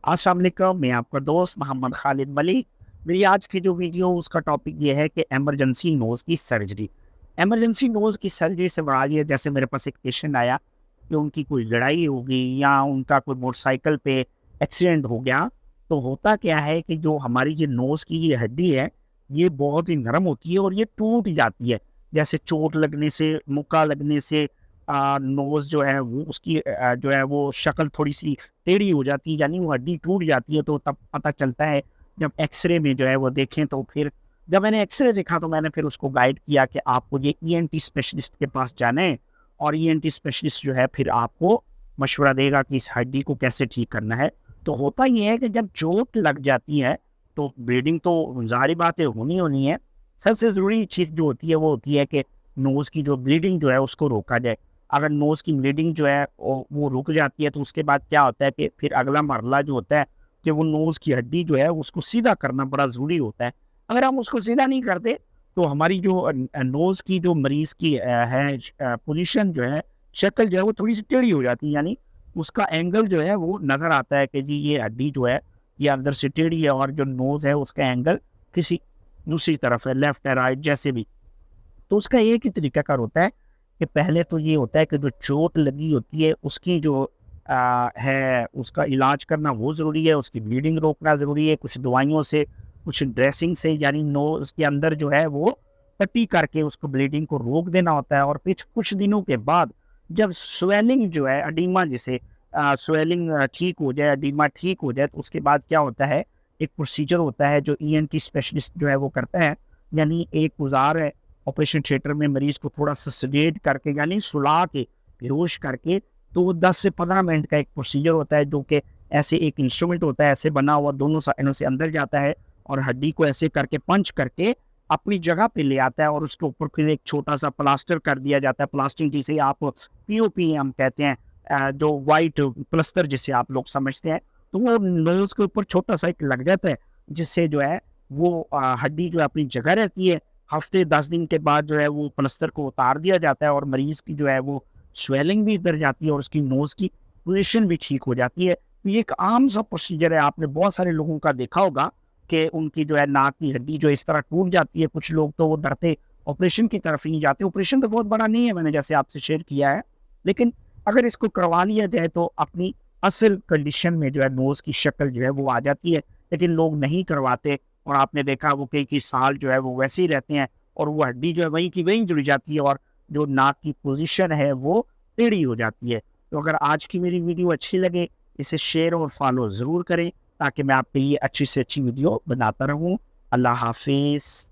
अस्सलाम वालेकुम, मैं आपका दोस्त मोहम्मद खालिद मलिक। मेरी आज की जो वीडियो उसका टॉपिक ये है कि एमरजेंसी नोज़ की सर्जरी। एमरजेंसी नोज़ की सर्जरी से मुराद ये, जैसे मेरे पास एक पेशेंट आया कि उनकी कोई लड़ाई हो गई या उनका कोई मोटरसाइकिल पे एक्सीडेंट हो गया। तो होता क्या है कि जो हमारी ये नोज़ की ये हड्डी है, ये बहुत ही नरम होती है और ये टूट जाती है। जैसे चोट लगने से, मुक्का लगने से नोज़ जो है वो उसकी जो है वो शक्ल थोड़ी-सी टेढ़ी हो जाती है, यानी वो हड्डी टूट जाती है। तो तब पता चलता है जब एक्स-रे में जो है वो देखें, तो फिर जब मैंने एक्स-रे देखा तो मैंने फिर उसको गाइड किया कि आपको ये ईएनटी स्पेशलिस्ट के पास जाना है, और ईएनटी स्पेशलिस्ट जो है फिर आपको मशवरा देगा कि इस हड्डी को कैसे ठीक करना है। तो होता ये है कि जब चोट लग जाती है तो ब्लीडिंग तो ज़ाहिर बात है होनी होनी है। सबसे ज़रूरी चीज़ जो होती है वो होती है कि नोज़ की जो ब्लीडिंग जो है उसको रोका जाए। अगर नोज़ की ब्लीडिंग जो है वो रुक जाती है तो उसके बाद क्या होता है कि फिर अगला मरला जो होता है कि वो नोज़ की हड्डी जो है उसको सीधा करना बड़ा ज़रूरी होता है। अगर हम उसको सीधा नहीं करते तो हमारी जो नोज़ की जो मरीज़ की पोजीशन जो है, शक्ल जो है वो थोड़ी-सी टेढ़ी हो जाती है, यानी उसका एंगल जो है वो नज़र आता है कि जी ये हड्डी जो है ये अंदर से टेढ़ी है और जो नोज़ है उसका एंगल किसी दूसरी तरफ है, लेफ्ट है, राइट जैसे भी। तो उसका एक ही तरीकाकार होता है कि पहले तो ये होता है कि जो चोट लगी होती है उसकी जो है उसका इलाज करना वो ज़रूरी है, उसकी ब्लीडिंग रोकना ज़रूरी है, कुछ दवाइयों से, कुछ ड्रेसिंग से, यानी नोज़ के अंदर जो है वो पट्टी करके उसको ब्लीडिंग को रोक देना होता है। और फिर कुछ दिनों के बाद जब स्वेलिंग जो है, एडीमा जिसे स्वेलिंग ठीक हो जाए, एडीमा ठीक हो जाए, तो उसके बाद क्या होता है, एक प्रोसीजर होता है जो ईएनटी स्पेशलिस्ट जो है वो करता है। यानी एक औज़ार है, ऑपरेशन थिएटर में मरीज को थोड़ा सा सेडेट करके, यानी सुला के, बेहोश करके, तो वो 10 से 15 मिनट का एक प्रोसीजर होता है जो कि ऐसे एक इंस्ट्रूमेंट होता है, ऐसे बना हुआ, दोनों साइडों से अंदर जाता है और हड्डी को ऐसे करके पंच करके अपनी जगह पे ले आता है, और उसके ऊपर फिर एक छोटा सा प्लास्टर कर दिया जाता है। प्लास्टिक जिसे आप पीओपी हम कहते हैं, जो वाइट प्लस्तर जिसे आप लोग समझते हैं, तो वो नोज के ऊपर छोटा सा एक लग जाता है, जिससे जो है वो हड्डी जो है अपनी जगह रहती है। हफ्ते 10 दिन के बाद जो है वो प्लस्तर को उतार दिया जाता है और मरीज़ की जो है वो स्वेलिंग भी उतर जाती है और उसकी नोज़ की पोज़ीशन भी ठीक हो जाती है। तो ये एक आम सा प्रोसीजर है, आपने बहुत सारे लोगों का देखा होगा कि उनकी जो है नाक की हड्डी जो इस तरह टूट जाती है। कुछ लोग तो वो डरते ऑपरेशन की तरफ ही नहीं जाते। ऑपरेशन तो बहुत बड़ा नहीं है, मैंने जैसे आपसे शेयर किया है, लेकिन अगर इसको करवा लिया जाए तो अपनी असल कंडीशन में जो है नोज़ की शक्ल जो है वो आ जाती है। लेकिन लोग नहीं करवाते और आपने देखा वो कई-कई साल जो है वो वैसे ही रहते हैं और वो हड्डी जो है वहीं की वहीं जुड़ जाती है और जो नाक की पोजीशन है वो टेढ़ी हो जाती है। तो अगर आज की मेरी वीडियो अच्छी लगे, इसे शेयर और फॉलो ज़रूर करें ताकि मैं आपके लिए अच्छी से अच्छी वीडियो बनाता रहूँ। अल्लाह हाफ़िज़।